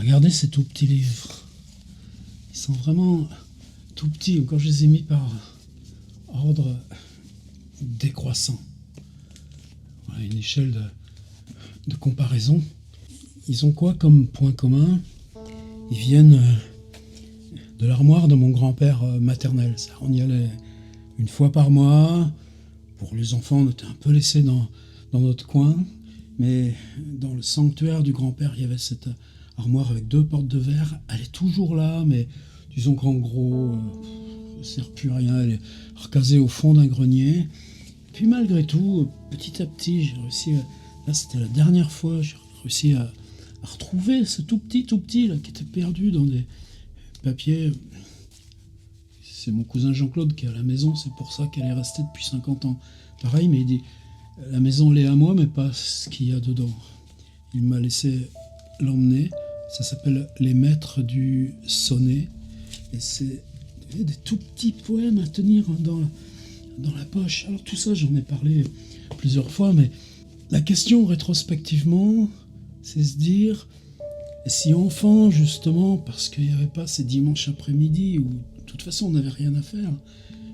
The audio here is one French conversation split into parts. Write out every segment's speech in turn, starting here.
Regardez ces tout petits livres. Ils sont vraiment tout petits. Encore je les ai mis par ordre décroissant. Voilà, une échelle de comparaison. Ils ont quoi comme point commun? Ils viennent de l'armoire de mon grand-père maternel. Ça, on y allait une fois par mois. Pour les enfants, on était un peu laissés dans notre coin. Mais dans le sanctuaire du grand-père, il y avait cette armoire avec 2 portes de verre. Elle est toujours là, mais disons qu'en gros, elle ne sert plus à rien. Elle est recasée au fond d'un grenier. Puis malgré tout, petit à petit, j'ai réussi là, c'était la dernière fois, j'ai réussi à retrouver ce tout petit là, qui était perdu dans des papiers. C'est mon cousin Jean-Claude qui est à la maison, c'est pour ça qu'elle est restée depuis 50 ans. Pareil, mais il dit, la maison l'est à moi, mais pas ce qu'il y a dedans. Il m'a laissé l'emmener. Ça s'appelle Les Maîtres du Sonnet. Et c'est des tout petits poèmes à tenir dans la poche. Alors tout ça, j'en ai parlé plusieurs fois, mais la question rétrospectivement, c'est se dire, si enfant, justement, parce qu'il n'y avait pas ces dimanches après-midi où de toute façon on n'avait rien à faire,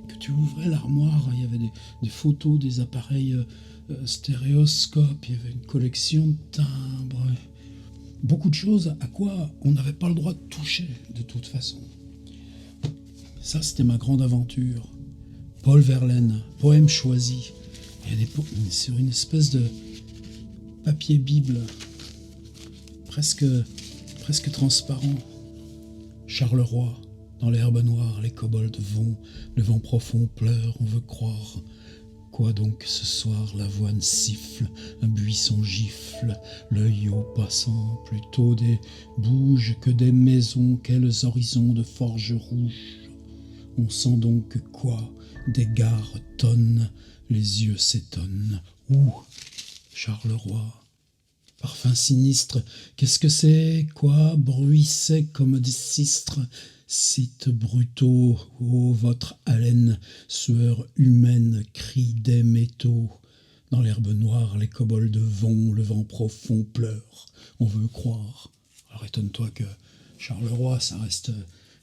que tu ouvrais l'armoire, il y avait des photos, des appareils stéréoscopes, il y avait une collection de timbres, beaucoup de choses à quoi on n'avait pas le droit de toucher de toute façon. Ça, c'était ma grande aventure. Paul Verlaine, poème choisi. Il y a sur une espèce de papier Bible, presque transparent. Charleroi, dans l'herbe noire, les kobolds vont, le vent profond pleure, on veut croire. Quoi donc ce soir, l'avoine siffle, un buisson gifle, l'œil au passant, plutôt des bouges que des maisons, quels horizons de forges rouges. On sent donc quoi? Des gares tonnent, les yeux s'étonnent. Où? Charleroi. Parfum sinistre, qu'est-ce que c'est? Quoi? Bruit sec comme des sistres. Sites brutaux, ô votre haleine, sueur humaine, cri des métaux. Dans l'herbe noire, les kobolds vont, le vent profond pleure. On veut croire. Alors étonne-toi que Charleroi, ça reste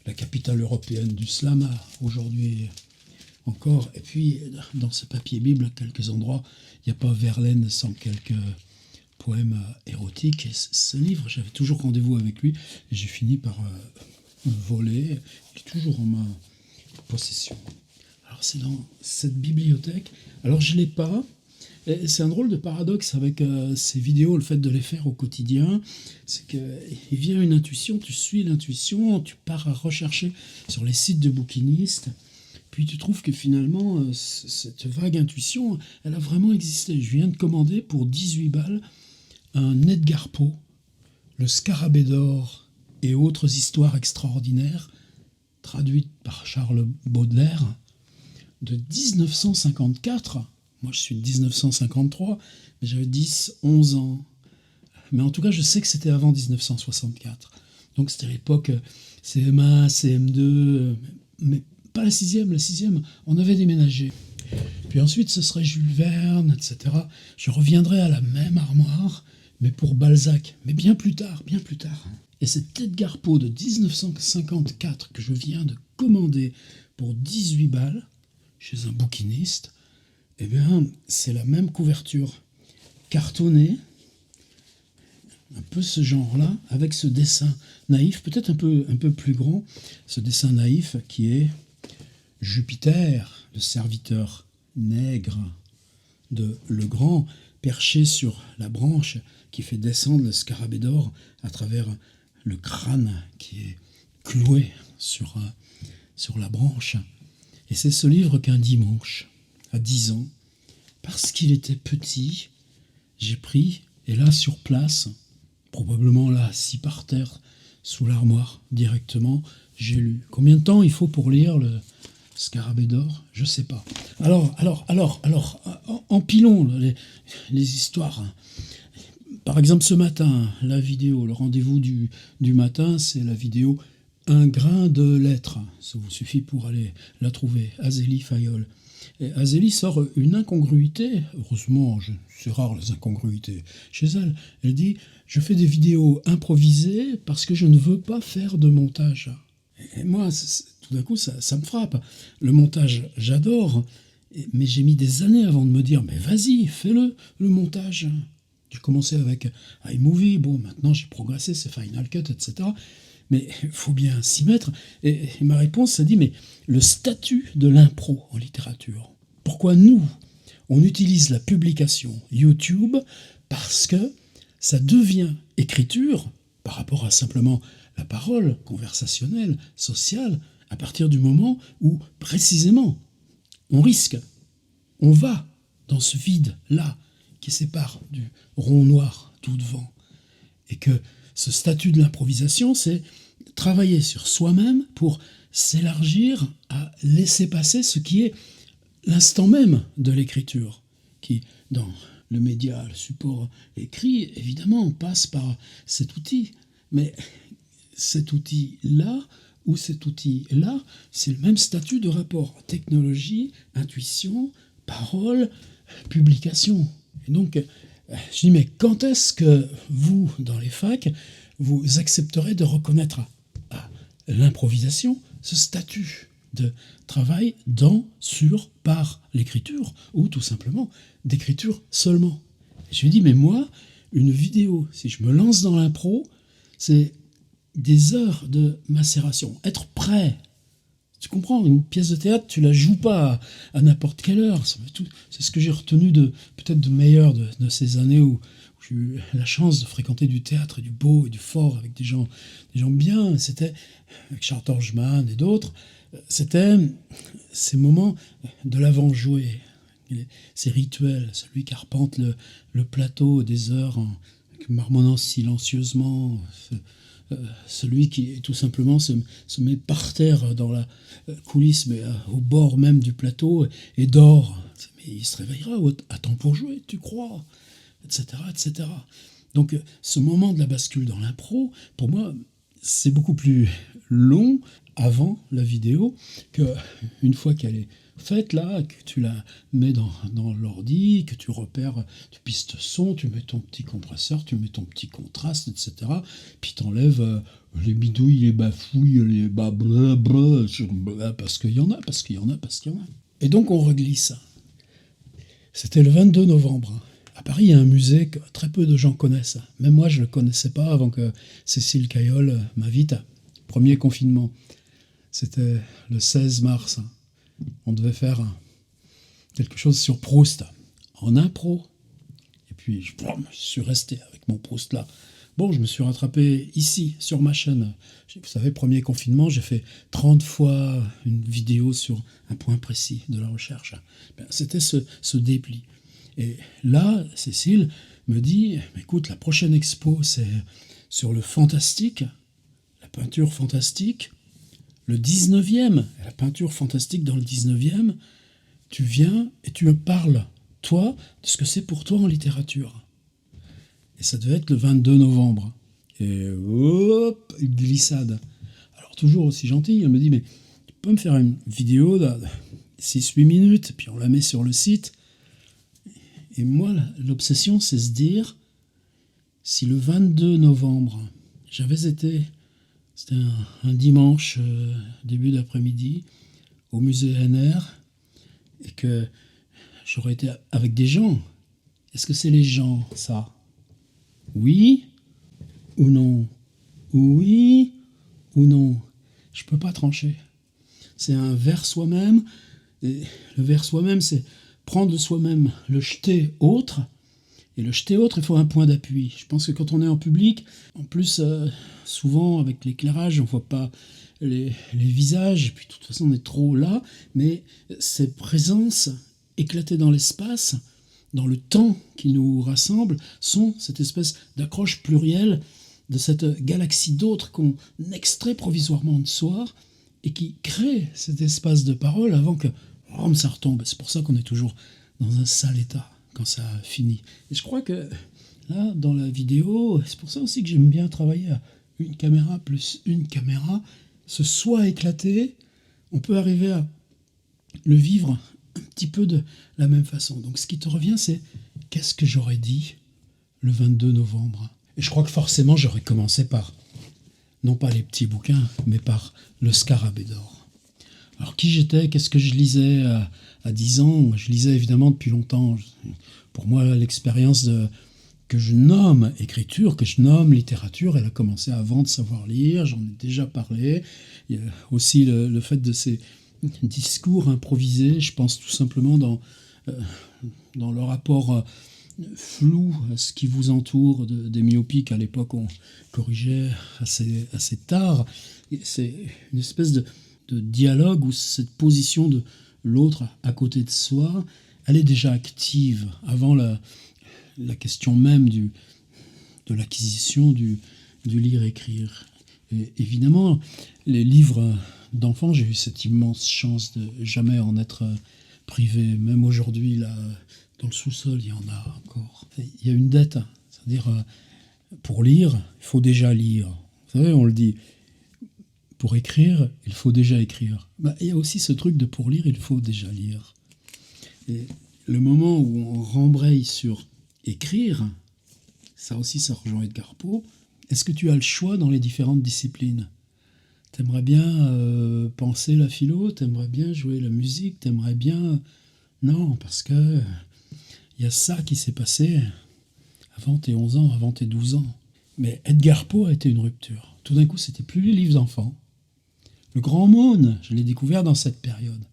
la capitale européenne du slam aujourd'hui encore. Et puis, dans ce papier Bible, à quelques endroits, il n'y a pas Verlaine sans quelques poèmes érotiques. Et ce livre, j'avais toujours rendez-vous avec lui. Et j'ai fini par le voler. Il est toujours en ma possession. Alors, c'est dans cette bibliothèque. Alors, je ne l'ai pas. Et c'est un drôle de paradoxe avec ces vidéos, le fait de les faire au quotidien, c'est qu'il vient une intuition, tu suis l'intuition, tu pars à rechercher sur les sites de bouquinistes, puis tu trouves que finalement, cette vague intuition, elle a vraiment existé. Je viens de commander pour 18 balles un Edgar Poe, Le Scarabée d'or et autres histoires extraordinaires, traduite par Charles Baudelaire, de 1954. Moi, je suis de 1953, mais j'avais 10, 11 ans. Mais en tout cas, je sais que c'était avant 1964. Donc, c'était à l'époque CM1, CM2, mais pas la sixième. La sixième, on avait déménagé. Puis ensuite, ce serait Jules Verne, etc. Je reviendrai à la même armoire, mais pour Balzac. Mais bien plus tard, bien plus tard. Et cet Edgar Poe de 1954 que je viens de commander pour 18 balles, chez un bouquiniste, eh bien, c'est la même couverture cartonnée, un peu ce genre-là, avec ce dessin naïf, peut-être un peu plus grand, ce dessin naïf qui est Jupiter, le serviteur nègre de Legrand, perché sur la branche qui fait descendre le scarabée d'or à travers le crâne qui est cloué sur la branche. Et c'est ce livre qu'un dimanche, à 10 ans, parce qu'il était petit, j'ai pris, et là, sur place, probablement là, assis par terre, sous l'armoire, directement, j'ai lu. Combien de temps il faut pour lire le Scarabée d'or? Je sais pas. Alors, empilons les histoires. Par exemple, ce matin, la vidéo, le rendez-vous du matin, c'est la vidéo Un grain de lettres. Ça vous suffit pour aller la trouver, Azélie Fayol. Et Azélie sort une incongruité, heureusement, c'est rare les incongruités chez elle. Elle dit « Je fais des vidéos improvisées parce que je ne veux pas faire de montage ». Et moi, tout d'un coup, ça me frappe. Le montage, j'adore, mais j'ai mis des années avant de me dire « Mais vas-y, fais-le, le montage ». J'ai commencé avec iMovie, bon, maintenant j'ai progressé, c'est Final Cut, etc. Mais il faut bien s'y mettre. Et ma réponse, ça dit, mais le statut de l'impro en littérature, pourquoi nous, on utilise la publication YouTube? Parce que ça devient écriture, par rapport à simplement la parole conversationnelle, sociale, à partir du moment où, précisément, on risque, on va dans ce vide-là, qui sépare du rond noir tout devant. Et que ce statut de l'improvisation, c'est travailler sur soi-même pour s'élargir à laisser passer ce qui est l'instant même de l'écriture, qui, dans le média, le support écrit, évidemment, passe par cet outil. Mais cet outil-là, ou cet outil-là, c'est le même statut de rapport. Technologie, intuition, parole, publication. Et donc, je dis, mais quand est-ce que vous, dans les facs, vous accepterez de reconnaître à l'improvisation ce statut de travail dans, sur, par l'écriture, ou tout simplement d'écriture seulement? Je lui dis, mais moi, une vidéo, si je me lance dans l'impro, c'est des heures de macération, être prêt. Tu comprends, une pièce de théâtre, tu la joues pas à n'importe quelle heure. C'est ce que j'ai retenu peut-être de meilleur de ces années où j'ai eu la chance de fréquenter du théâtre, et du beau et du fort avec des gens bien. C'était avec Charles Torgeman et d'autres. C'était ces moments de l'avant-joué, ces rituels, celui qui arpente le plateau des heures en marmonnant silencieusement. Celui qui tout simplement se met par terre dans la coulisse, mais au bord même du plateau, et dort. Mais il se réveillera à temps pour jouer, tu crois, etc., etc. Donc ce moment de la bascule dans l'impro, pour moi, c'est beaucoup plus long avant la vidéo qu'une fois qu'elle est faite, là, que tu la mets dans l'ordi, que tu repères, tu pistes son, tu mets ton petit compresseur, tu mets ton petit contraste, etc. Puis t'enlèves les bidouilles, les bafouilles, les parce qu'il y en a. Et donc on reglisse. C'était le 22 novembre. À Paris, il y a un musée que très peu de gens connaissent. Même moi, je ne le connaissais pas avant que Cécile Caillol m'invite. Premier confinement. C'était le 16 mars. On devait faire quelque chose sur Proust, en impro. Et puis, je suis resté avec mon Proust là. Bon, je me suis rattrapé ici, sur ma chaîne. Vous savez, premier confinement, j'ai fait 30 fois une vidéo sur un point précis de la recherche. C'était ce dépli. Et là, Cécile me dit, écoute, la prochaine expo, c'est sur le fantastique, la peinture fantastique, le 19e, la peinture fantastique dans le 19e, tu viens et tu me parles, toi, de ce que c'est pour toi en littérature. Et ça devait être le 22 novembre. Et hop, une glissade. Alors toujours aussi gentille, elle me dit, mais tu peux me faire une vidéo de 6-8 minutes, puis on la met sur le site. Et moi, l'obsession, c'est se dire, si le 22 novembre, j'avais été, c'était un dimanche, début d'après-midi, au musée NR, et que j'aurais été avec des gens, est-ce que c'est les gens, ça? Oui ou non? Oui ou non? Je ne peux pas trancher. C'est un vers soi-même, et le vers soi-même, c'est prendre de soi-même le jeter autre, et le jeter autre, il faut un point d'appui. Je pense que quand on est en public, en plus, souvent avec l'éclairage, on ne voit pas les visages, et puis de toute façon on est trop là, mais ces présences éclatées dans l'espace, dans le temps qui nous rassemble, sont cette espèce d'accroche plurielle de cette galaxie d'autres qu'on extrait provisoirement de soi, et qui crée cet espace de parole avant que ça retombe. C'est pour ça qu'on est toujours dans un sale état quand ça finit. Et je crois que là, dans la vidéo, c'est pour ça aussi que j'aime bien travailler à une caméra plus une caméra, ce soi éclaté, on peut arriver à le vivre un petit peu de la même façon. Donc ce qui te revient, c'est qu'est-ce que j'aurais dit le 22 novembre? Et je crois que forcément, j'aurais commencé par, non pas les petits bouquins, mais par le Scarabée d'or. Alors qui j'étais? Qu'est-ce que je lisais à 10 ans? Je lisais évidemment depuis longtemps. Pour moi, l'expérience que je nomme écriture, que je nomme littérature, elle a commencé avant de savoir lire, j'en ai déjà parlé. Il y a aussi le fait de ces discours improvisés, je pense tout simplement dans le rapport flou à ce qui vous entoure, des myopiques à l'époque on corrigeait assez tard. Et c'est une espèce de dialogue où cette position de l'autre à côté de soi, elle est déjà active avant la question même de l'acquisition du lire-écrire. Et évidemment, les livres d'enfants, j'ai eu cette immense chance de jamais en être privé. Même aujourd'hui, là, dans le sous-sol, il y en a encore. Il y a une dette, c'est-à-dire, pour lire, il faut déjà lire. Vous savez, on le dit, pour écrire, il faut déjà écrire. Il y a aussi ce truc de pour lire, il faut déjà lire. Et le moment où on rembraye sur écrire, ça aussi, ça rejoint Edgar Poe. Est-ce que tu as le choix dans les différentes disciplines? T'aimerais bien penser la philo, t'aimerais bien jouer la musique, t'aimerais bien... Non, parce que il y a ça qui s'est passé avant tes 11 ans, avant tes 12 ans. Mais Edgar Poe a été une rupture. Tout d'un coup, c'était plus les livres d'enfants. Le Grand Maune, je l'ai découvert dans cette période.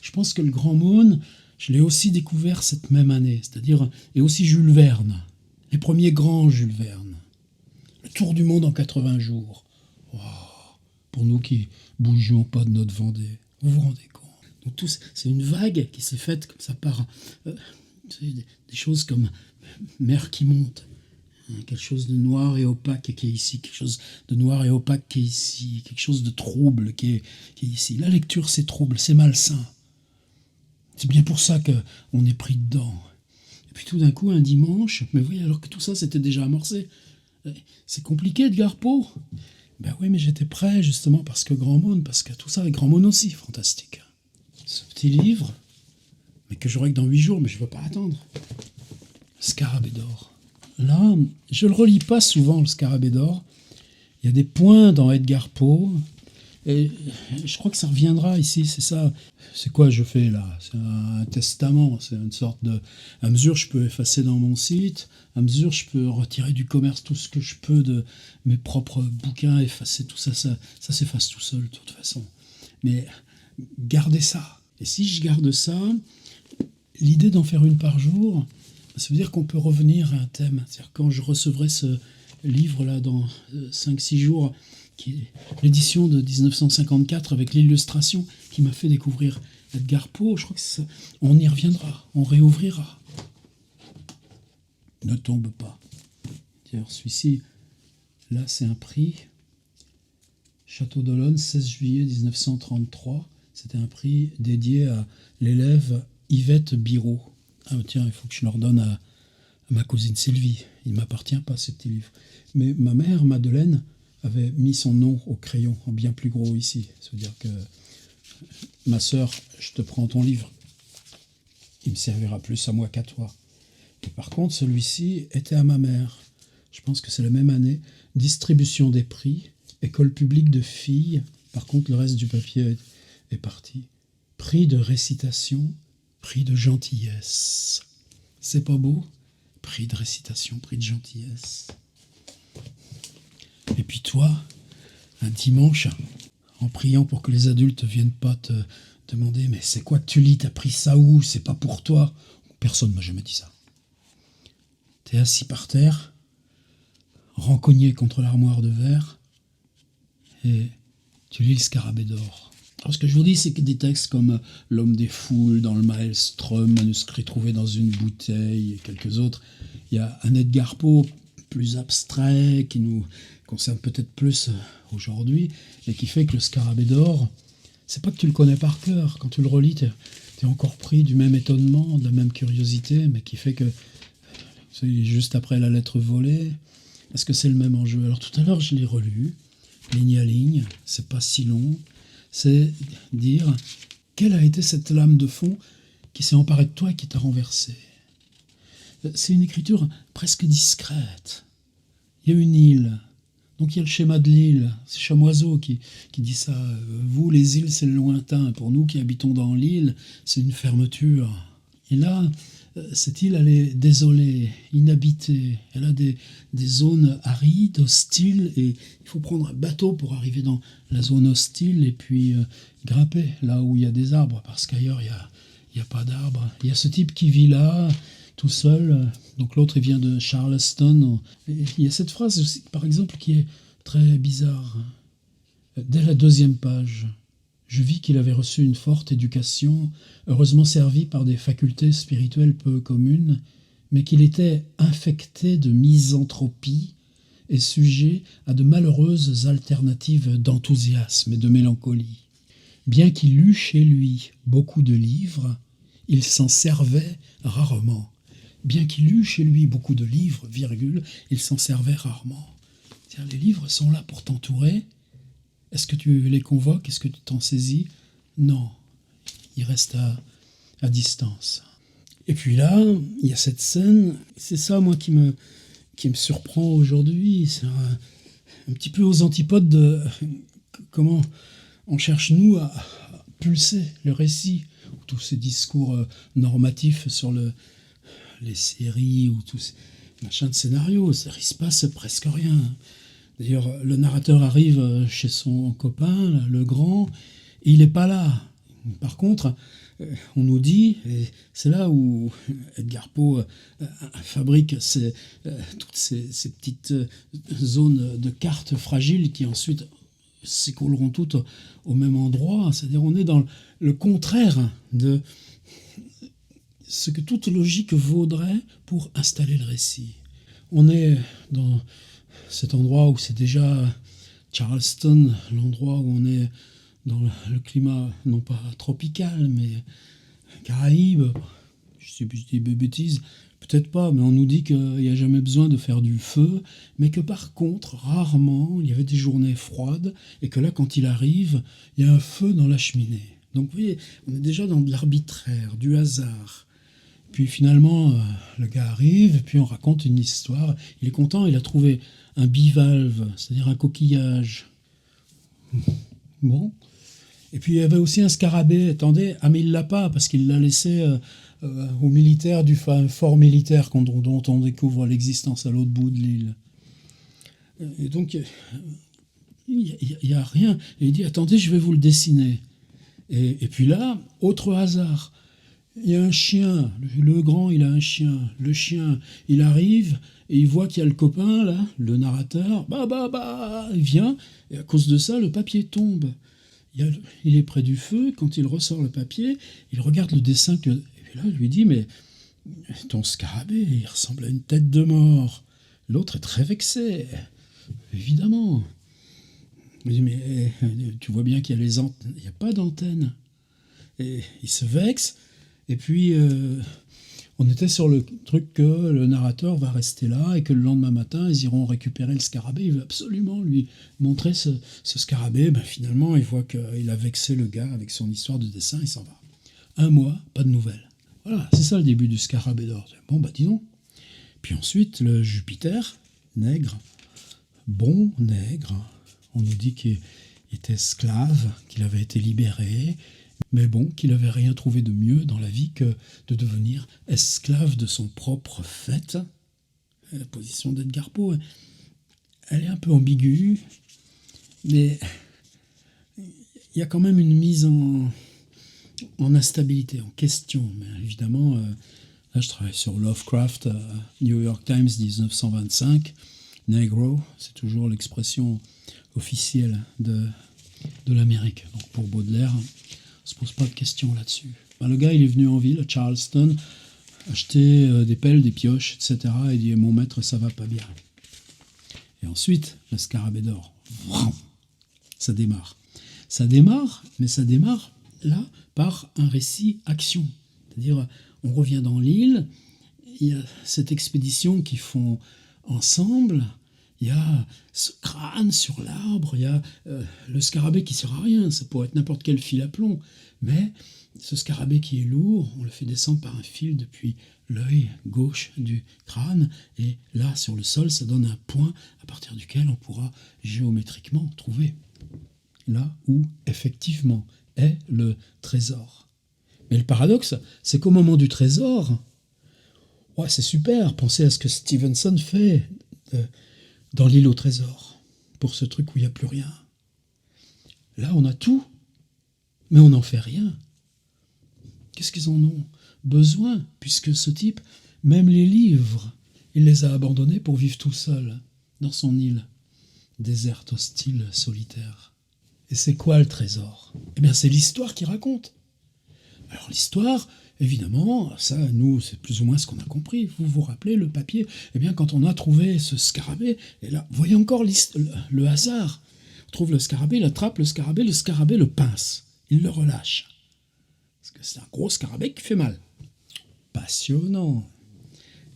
Je pense que le Grand Maune, je l'ai aussi découvert cette même année, c'est-à-dire, et aussi Jules Verne, les premiers grands Jules Verne. Le Tour du monde en 80 jours. Wow. Pour nous qui bougions pas de notre Vendée. Vous vous rendez compte? Donc c'est une vague qui s'est faite comme ça par des choses comme mer qui monte. Quelque chose de noir et opaque qui est ici, quelque chose de noir et opaque qui est ici, quelque chose de trouble qui est ici. La lecture, c'est trouble, c'est malsain. C'est bien pour ça qu'on est pris dedans. Et puis tout d'un coup, un dimanche, mais oui, alors que tout ça, c'était déjà amorcé. C'est compliqué, Edgar Poe. Ben oui, mais j'étais prêt, justement, parce que Grand Maune, parce que tout ça, et Grand Maune aussi, fantastique. Ce petit livre, mais que j'aurai que dans 8 jours, mais je ne veux pas attendre. Scarabée d'or. Là, je ne le relis pas souvent, le Scarabée d'or. Il y a des points dans Edgar Poe, et je crois que ça reviendra ici, c'est ça. C'est quoi je fais là? C'est un testament, c'est une sorte de... À mesure je peux effacer dans mon site, à mesure je peux retirer du commerce tout ce que je peux de mes propres bouquins, effacer tout ça, ça s'efface tout seul de toute façon. Mais gardez ça. Et si je garde ça, l'idée d'en faire une par jour, ça veut dire qu'on peut revenir à un thème. C'est-à-dire quand je recevrai ce livre-là dans 5-6 jours, qui est l'édition de 1954 avec l'illustration qui m'a fait découvrir Edgar Poe, je crois que on y reviendra, on réouvrira. Ne tombe pas. D'ailleurs, celui-ci, là, c'est un prix. Château d'Olonne, 16 juillet 1933. C'était un prix dédié à l'élève Yvette Biraud. Ah tiens, il faut que je le redonne à ma cousine Sylvie. Il ne m'appartient pas, ces petits livres. Mais ma mère, Madeleine, avait mis son nom au crayon, en bien plus gros ici. Ça veut dire que, ma sœur, je te prends ton livre. Il me servira plus à moi qu'à toi. Et par contre, celui-ci était à ma mère. Je pense que c'est la même année. Distribution des prix, école publique de filles. Par contre, le reste du papier est parti. Prix de récitation, prix de gentillesse. C'est pas beau? Prix de récitation, prix de gentillesse. Et puis toi, un dimanche, en priant pour que les adultes ne viennent pas te demander « Mais c'est quoi que tu lis? T'as pris ça où? C'est pas pour toi ?» Personne ne m'a jamais dit ça. T'es assis par terre, rencogné contre l'armoire de verre, et tu lis le Scarabée d'or. Alors ce que je vous dis, c'est que des textes comme L'homme des foules, dans le Maelstrom, manuscrit trouvé dans une bouteille, et quelques autres, il y a un Edgar Poe plus abstrait, qui nous concerne peut-être plus aujourd'hui, et qui fait que le Scarabée d'or, c'est pas que tu le connais par cœur. Quand tu le relis, t'es encore pris du même étonnement, de la même curiosité, mais qui fait que c'est juste après la lettre volée. Est-ce que c'est le même enjeu? Alors tout à l'heure, je l'ai relu, ligne à ligne, c'est pas si long. C'est dire quelle a été cette lame de fond qui s'est emparé de toi et qui t'a renversé. C'est une écriture presque discrète. Il y a une île, donc il y a le schéma de l'île. C'est Chamoiseau qui dit ça. Vous, les îles, c'est le lointain. Pour nous qui habitons dans l'île, c'est une fermeture. Et là, cette île, elle est désolée, inhabitée. Elle a des zones arides, hostiles, et il faut prendre un bateau pour arriver dans la zone hostile et puis grimper là où il y a des arbres, parce qu'ailleurs, il n'y a pas d'arbres. Il y a ce type qui vit là, tout seul. Donc l'autre, il vient de Charleston. Et il y a cette phrase aussi, par exemple, qui est très bizarre. Dès la 2e page, je vis qu'il avait reçu une forte éducation, heureusement servie par des facultés spirituelles peu communes, mais qu'il était infecté de misanthropie et sujet à de malheureuses alternatives d'enthousiasme et de mélancolie. Bien qu'il eût chez lui beaucoup de livres, il s'en servait rarement. Bien qu'il eût chez lui beaucoup de livres, virgule, il s'en servait rarement. C'est-à-dire, les livres sont là pour t'entourer. Est-ce que tu les convoques? Est-ce que tu t'en saisis? Non, il reste à distance. Et puis là, il y a cette scène, c'est ça, moi, qui me surprend aujourd'hui. C'est un petit peu aux antipodes de comment on cherche, nous, à pulser le récit. Tous ces discours normatifs sur les séries ou tous ces machins de scénarios. Il se passe presque rien. D'ailleurs, le narrateur arrive chez son copain, là, le grand, et il n'est pas là. Par contre, on nous dit, et c'est là où Edgar Poe fabrique toutes ces petites zones de cartes fragiles qui ensuite s'écouleront toutes au même endroit. C'est-à-dire on est dans le contraire de ce que toute logique vaudrait pour installer le récit. On est dans cet endroit où c'est déjà Charleston, l'endroit où on est dans le climat, non pas tropical, mais Caraïbes. Je sais plus, je dis des bêtises, peut-être pas, mais on nous dit qu'il n'y a jamais besoin de faire du feu, mais que par contre, rarement, il y avait des journées froides, et que là, quand il arrive, il y a un feu dans la cheminée. Donc vous voyez, on est déjà dans de l'arbitraire, du hasard. Puis finalement, le gars arrive, et puis on raconte une histoire. Il est content, il a trouvé un bivalve, c'est-à-dire un coquillage. Bon. Et puis il y avait aussi un scarabée. Attendez, ah mais il l'a pas, parce qu'il l'a laissé aux militaires du fort militaire dont on découvre l'existence à l'autre bout de l'île. Et donc, il n'y a rien. Et il dit, attendez, je vais vous le dessiner. Et puis là, autre hasard. Il y a un chien, le grand, il a un chien. Le chien, il arrive et il voit qu'il y a le copain, là, le narrateur. Il vient, et à cause de ça, le papier tombe. Il est près du feu, quand il ressort le papier, il regarde le dessin, et puis là, il lui dit, mais ton scarabée, il ressemble à une tête de mort. L'autre est très vexé, évidemment. Il dit, mais tu vois bien qu'il y a il n'y a pas d'antenne. Et il se vexe. Et puis, on était sur le truc que le narrateur va rester là et que le lendemain matin, ils iront récupérer le scarabée. Il veut absolument lui montrer ce scarabée. Ben, finalement, il voit qu'il a vexé le gars avec son histoire de dessin, il s'en va. 1 mois, pas de nouvelles. Voilà, c'est ça le début du scarabée d'or. Bon, bah dis donc. Puis ensuite, le Jupiter, nègre, bon nègre. On nous dit qu'il était esclave, qu'il avait été libéré, mais bon, qu'il n'avait rien trouvé de mieux dans la vie que de devenir esclave de son propre fait. La position d'Edgar Poe, elle est un peu ambiguë, mais il y a quand même une mise en instabilité, en question. Mais évidemment, là je travaille sur Lovecraft, New York Times 1925, Negro, c'est toujours l'expression officielle de l'Amérique. Donc pour Baudelaire, on se pose pas de questions là-dessus. Ben, le gars, il est venu en ville, à Charleston, acheter des pelles, des pioches, etc. Et il dit, mon maître, ça va pas bien. Et ensuite, le scarabée d'or. Ça démarre. Ça démarre, mais ça démarre, là, par un récit action. C'est-à-dire, on revient dans l'île, il y a cette expédition qu'ils font ensemble, il y a ce crâne sur l'arbre, il y a le scarabée qui ne sert à rien, ça pourrait être n'importe quel fil à plomb, mais ce scarabée qui est lourd, on le fait descendre par un fil depuis l'œil gauche du crâne, et là, sur le sol, ça donne un point à partir duquel on pourra géométriquement trouver là où, effectivement, est le trésor. Mais le paradoxe, c'est qu'au moment du trésor, ouais, c'est super, pensez à ce que Stevenson fait dans l'île au trésor, pour ce truc où il n'y a plus rien. Là, on a tout, mais on n'en fait rien. Qu'est-ce qu'ils en ont besoin, puisque ce type, même les livres, il les a abandonnés pour vivre tout seul, dans son île, déserte, hostile, solitaire. Et c'est quoi le trésor? Eh bien, c'est l'histoire qui raconte. Alors l'histoire, évidemment, ça, nous, c'est plus ou moins ce qu'on a compris. Vous vous rappelez, le papier, eh bien, quand on a trouvé ce scarabée, et là, voyez encore le hasard. On trouve le scarabée, il attrape le scarabée le pince. Il le relâche. Parce que c'est un gros scarabée qui fait mal. Passionnant.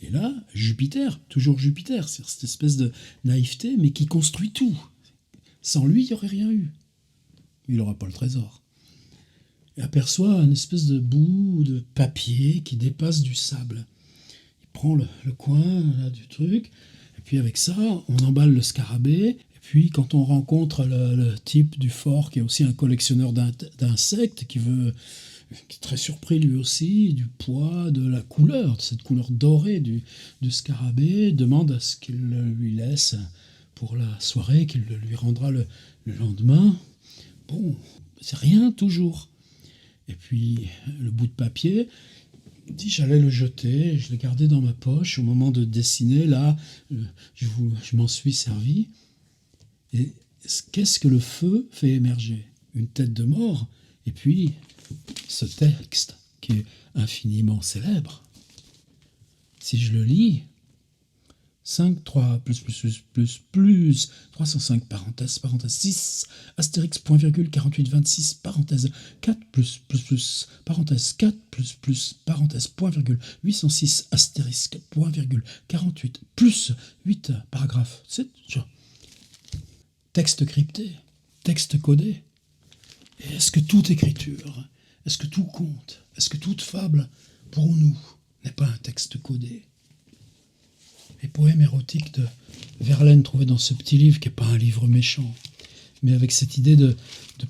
Et là, Jupiter, toujours Jupiter, c'est cette espèce de naïveté, mais qui construit tout. Sans lui, il n'y aurait rien eu. Il n'aura pas le trésor. Il aperçoit une espèce de bout de papier qui dépasse du sable. Il prend le coin là, du truc, et puis avec ça, on emballe le scarabée, et puis quand on rencontre le type du fort, qui est aussi un collectionneur d'insectes, qui est très surpris lui aussi du poids, de la couleur, de cette couleur dorée du scarabée, demande à ce qu'il le lui laisse pour la soirée, qu'il le lui rendra le lendemain. Bon, c'est rien toujours. Et puis, le bout de papier, il dit j'allais le jeter, je l'ai gardé dans ma poche. Au moment de dessiner, là, je m'en suis servi. Et qu'est-ce que le feu fait émerger? Une tête de mort, et puis ce texte qui est infiniment célèbre. Si je le lis, 5, 3, plus, 305, parenthèse, 6, astérix, point virgule, 48, 26, parenthèse, 4, parenthèse, 4, parenthèse, point virgule, 806, astérisque, point virgule, 48, plus, 8, paragraphe, 7, texte crypté, texte codé. Et est-ce que toute écriture, est-ce que tout conte, est-ce que toute fable, pour nous, n'est pas un texte codé? Les poèmes érotiques de Verlaine trouvés dans ce petit livre, qui n'est pas un livre méchant, mais avec cette idée de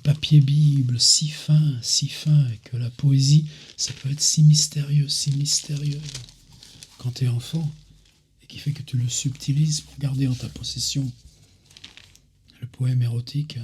papier Bible si fin, et que la poésie, ça peut être si mystérieux, quand tu es enfant, et qui fait que tu le subtilises pour garder en ta possession. Le poème érotique...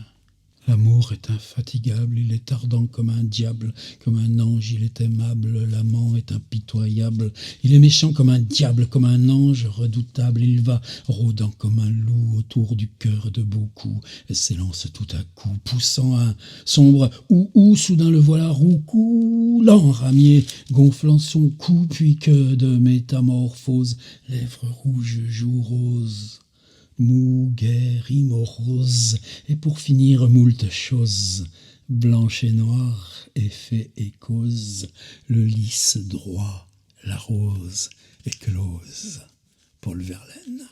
L'amour est infatigable, il est ardent comme un diable, comme un ange, il est aimable, l'amant est impitoyable, il est méchant comme un diable, comme un ange redoutable, il va rôdant comme un loup autour du cœur de beaucoup, et s'élance tout à coup, poussant un sombre ou soudain le voilà roucoulant, ramier, gonflant son cou, puis que de métamorphose, lèvres rouges, joues roses. Mou, guerre, immorose, et pour finir moult choses, blanche et noire, effet et cause, le lys droit, la rose éclose. Paul Verlaine,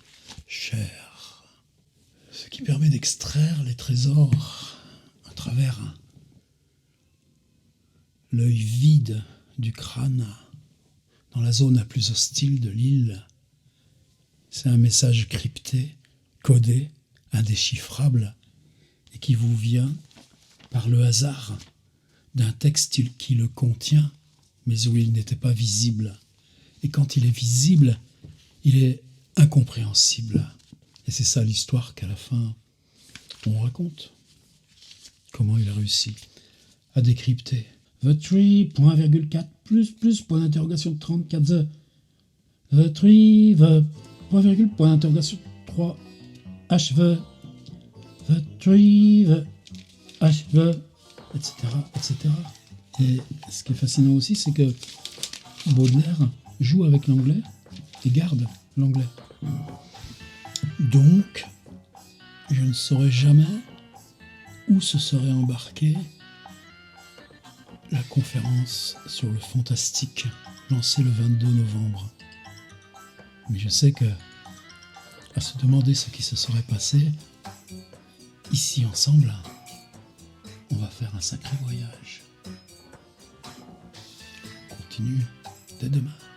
cher. Ce qui permet d'extraire les trésors à travers l'œil vide du crâne, dans la zone la plus hostile de l'île. C'est un message crypté, codé, indéchiffrable, et qui vous vient par le hasard d'un texte qui le contient, mais où il n'était pas visible. Et quand il est visible, il est incompréhensible. Et c'est ça l'histoire qu'à la fin, on raconte. Comment il a réussi à décrypter. The tree, point virgule 4, point d'interrogation 34, the tree, point virgule, point d'interrogation 3, HV, the tree, HV, etc., etc. Et ce qui est fascinant aussi, c'est que Baudelaire joue avec l'anglais et garde l'anglais. Donc, je ne saurais jamais où se serait embarquée la conférence sur le fantastique lancée le 22 novembre. Mais je sais que, à se demander ce qui se serait passé, ici ensemble, on va faire un sacré voyage. continue dès demain.